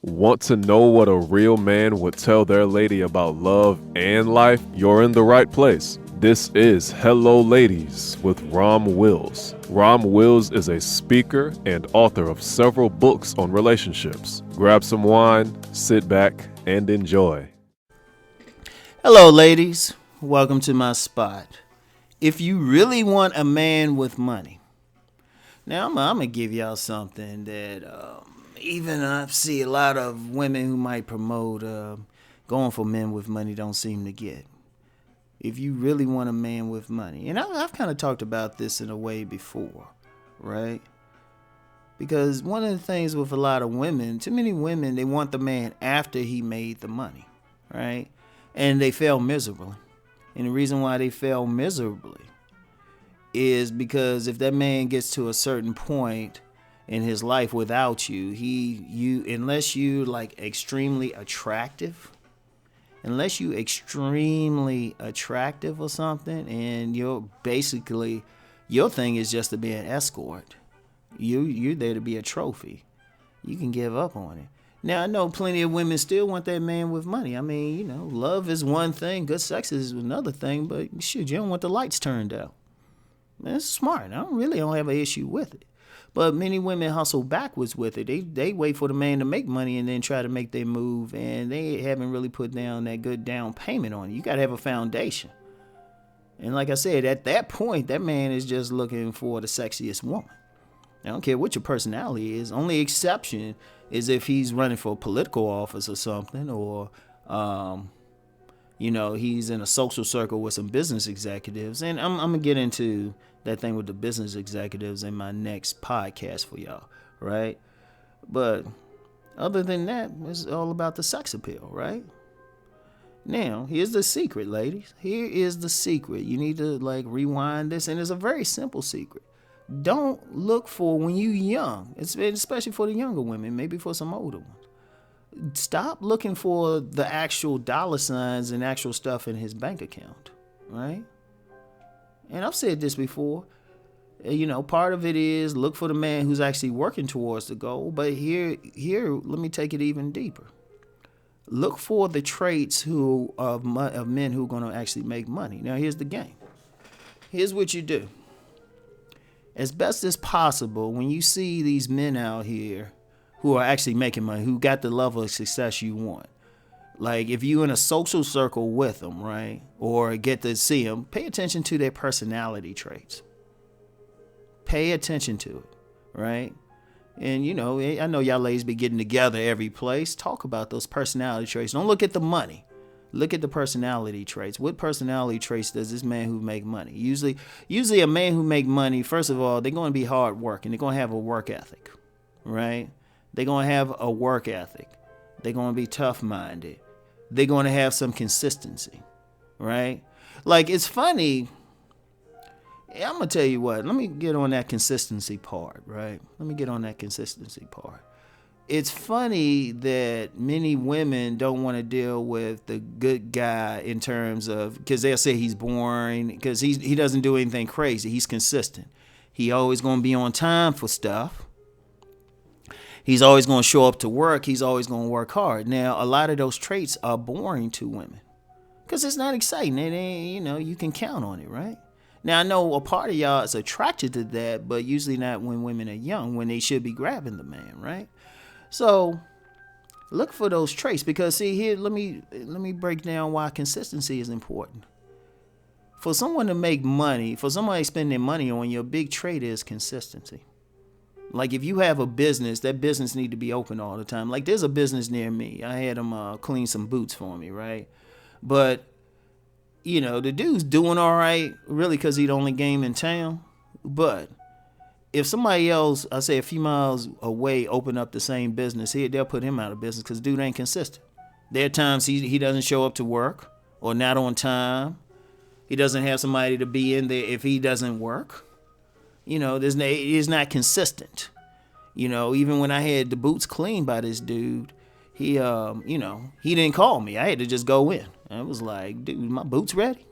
Want to know what a real man would tell their lady about love and life? You're in the right place. This is Hello Ladies with Rom Wills. Rom Wills is a speaker and author of several books on relationships. Grab some wine, sit back, and enjoy. Hello, ladies. Welcome to my spot. If you really want a man with money, now I'm going to give y'all something that even I see a lot of women who might promote going for men with money don't seem to get. If you really want a man with money, and I've kind of talked about this in a way before, right? Because one of the things with a lot of women, too many women, they want the man after he made the money, right? And they fail miserably. And the reason why they fail miserably is because if that man gets to a certain point in his life without you, unless you like extremely attractive or something, and your thing is just to be an escort. You're there to be a trophy. You can give up on it. Now, I know plenty of women still want that man with money. I mean, love is one thing, good sex is another thing, but shoot, you don't want the lights turned out. Man, it's smart. I don't have an issue with it. But many women hustle backwards with it. They wait for the man to make money and then try to make their move, and they haven't really put down that good down payment on it. You got to have a foundation. And like I said, at that point, that man is just looking for the sexiest woman. I don't care what your personality is. Only exception is if he's running for political office or something, or he's in a social circle with some business executives. And I'm going to get into that thing with the business executives in my next podcast for y'all, right? But other than that, it's all about the sex appeal, right? Now, here's the secret, ladies. Here is the secret. You need to rewind this, and it's a very simple secret. Don't look for, when you're young, especially for the younger women, maybe for some older ones, stop looking for the actual dollar signs and actual stuff in his bank account, right? And I've said this before, part of it is look for the man who's actually working towards the goal. But here, let me take it even deeper. Look for the traits of men who are going to actually make money. Now, here's the game. Here's what you do. As best as possible, when you see these men out here who are actually making money, who got the level of success you want, like if you're in a social circle with them, right, or get to see them, pay attention to their personality traits. Pay attention to it, right? And, I know y'all ladies be getting together every place. Talk about those personality traits. Don't look at the money. Look at the personality traits. What personality traits does this man who make money? Usually a man who make money, first of all, they're going to be hard working. They're going to have a work ethic, right? They're going to have a work ethic. They're going to be tough-minded. They're going to have some consistency, right? Like, it's funny. I'm going to tell you what. Let me get on that consistency part, right? It's funny that many women don't want to deal with the good guy in terms of, because they'll say he's boring, because he doesn't do anything crazy. He's consistent. He always going to be on time for stuff. He's always going to show up to work. He's always going to work hard. Now, a lot of those traits are boring to women because it's not exciting. It ain't, you can count on it, right? Now, I know a part of y'all is attracted to that, but usually not when women are young, when they should be grabbing the man, right? So look for those traits, because see here, let me break down why consistency is important. For someone to make money, for somebody to spend their money on you, a big trait is consistency. Like if you have a business, that business need to be open all the time. Like there's a business near me. I had them clean some boots for me, right? But the dude's doing all right, really, because he's the only game in town. But if somebody else, I say a few miles away, open up the same business here, they'll put him out of business because dude ain't consistent. There are times he doesn't show up to work or not on time. He doesn't have somebody to be in there if he doesn't work. He's not consistent. Even when I had the boots cleaned by this dude, he didn't call me. I had to just go in. I was like, dude, my boots ready?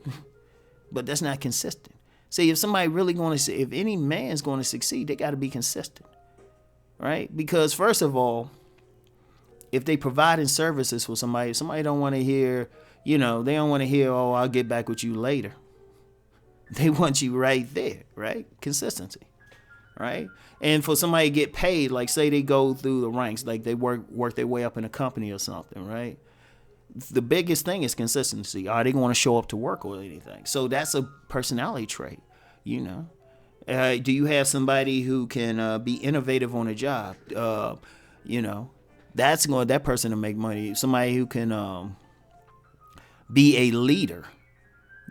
But that's not consistent. See, if any man's going to succeed, they got to be consistent, right? Because first of all, if they providing services for somebody don't want to hear, they don't want to hear, oh, I'll get back with you later. They want you right there, right? Consistency, right? And for somebody to get paid, like say they go through the ranks, like they work their way up in a company or something, right? The biggest thing is consistency. Are they going to show up to work or anything? So that's a personality trait, Do you have somebody who can be innovative on a job? That person to make money. Somebody who can be a leader.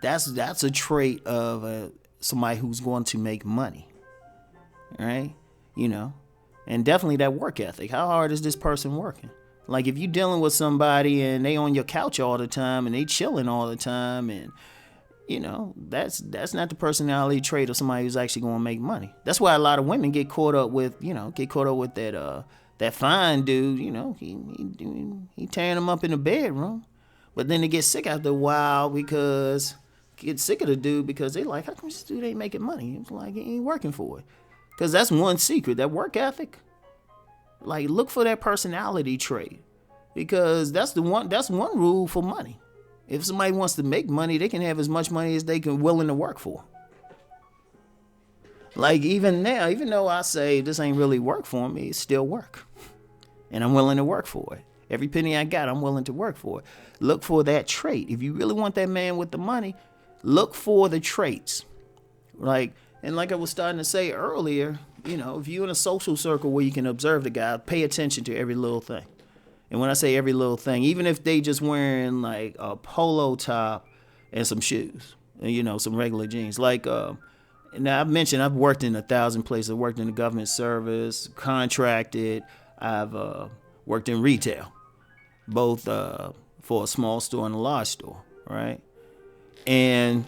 That's a trait of somebody who's going to make money, right? And definitely that work ethic. How hard is this person working? Like if you're dealing with somebody and they on your couch all the time and they chilling all the time, and that's not the personality trait of somebody who's actually going to make money. That's why a lot of women get caught up with that fine dude. He tearing them up in the bedroom, but then they get sick after a while because of the dude because they like, how come this dude ain't making money? It's like he ain't working for it. Because that's one secret, that work ethic. Like, look for that personality trait, because that's one rule for money. If somebody wants to make money, they can have as much money as they can willing to work for. Like even now, even though I say this ain't really work for me, it's still work, and I'm willing to work for it. Every penny I got, I'm willing to work for it. Look for that trait. If you really want that man with the money, look for the traits. Like I was starting to say earlier, if you're in a social circle where you can observe the guy, pay attention to every little thing. And when I say every little thing, even if they just wearing like a polo top and some shoes, and, some regular jeans. Like, now I've mentioned I've worked in 1,000 places. I've worked in the government service, contracted. I've worked in retail, both for a small store and a large store, right? And,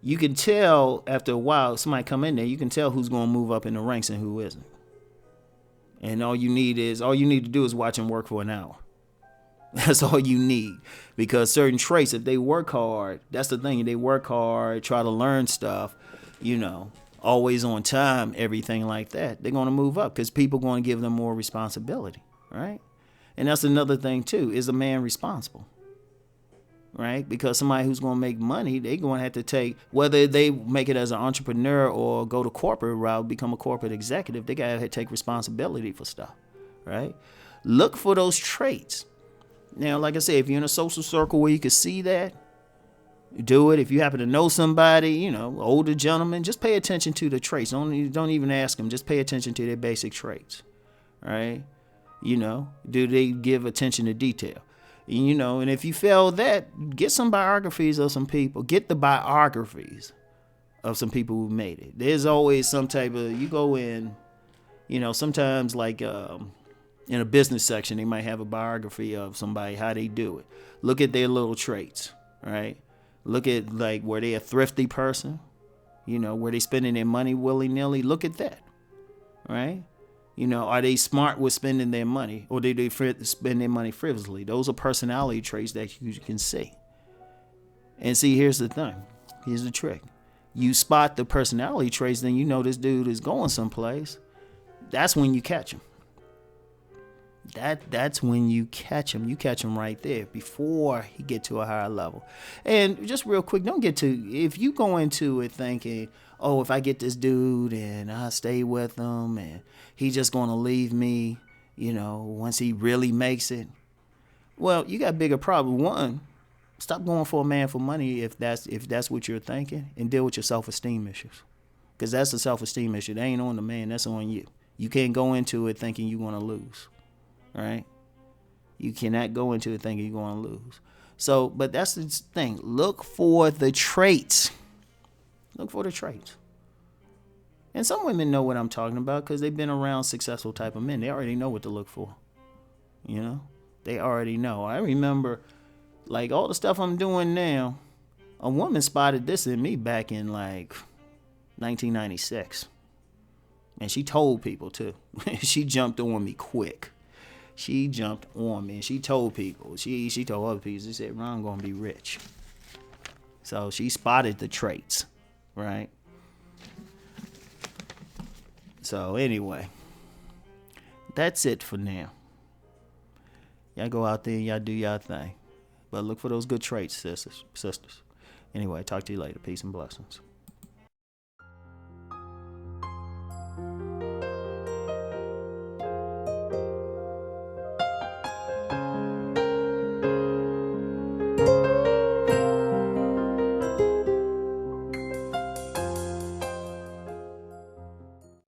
you can tell after a while, somebody come in there, you can tell who's going to move up in the ranks and who isn't. And all you need to do is watch them work for an hour. That's all you need. Because certain traits, if they work hard, that's the thing. They work hard, try to learn stuff, always on time, everything like that. They're going to move up because people are going to give them more responsibility, right? And that's another thing, too. Is a man responsible? Right? Because somebody who's going to make money, they're going to have to take, whether they make it as an entrepreneur or go the corporate route, become a corporate executive, they got to take responsibility for stuff, right? Look for those traits. Now, like I said, if you're in a social circle where you can see that, do it. If you happen to know somebody, older gentleman, just pay attention to the traits. Don't even ask them. Just pay attention to their basic traits, right? Do they give attention to detail? And if you fail that, get some biographies of some people. Get the biographies of some people who made it. There's always some type of, you go in, sometimes like in a business section, they might have a biography of somebody, how they do it. Look at their little traits, right? Look at like, were they a thrifty person? Were they spending their money willy-nilly? Look at that, right? Are they smart with spending their money, or do they spend their money frivolously? Those are personality traits that you can see. And see, here's the thing. Here's the trick. You spot the personality traits, then this dude is going someplace. That's when you catch him. That's when you catch him. You catch him right there before he get to a higher level. And just real quick, if you go into it thinking, oh, if I get this dude and I stay with him and he just going to leave me, once he really makes it. Well, you got a bigger problem. One, stop going for a man for money if that's what you're thinking, and deal with your self-esteem issues. Because that's a self-esteem issue. That ain't on the man. That's on you. You can't go into it thinking you're going to lose. Right? You cannot go into it thinking you're going to lose. So, but that's the thing. Look for the traits. Look for the traits. And some women know what I'm talking about because they've been around successful type of men. They already know what to look for. They already know. I remember, like, all the stuff I'm doing now, a woman spotted this in me back in, like, 1996. And she told people, too. She jumped on me quick. She jumped on me and she told people. She told other people. She said, Ron gonna be rich. So she spotted the traits, right? So anyway, that's it for now. Y'all go out there, y'all do y'all thing. But look for those good traits, sisters. Anyway, talk to you later. Peace and blessings.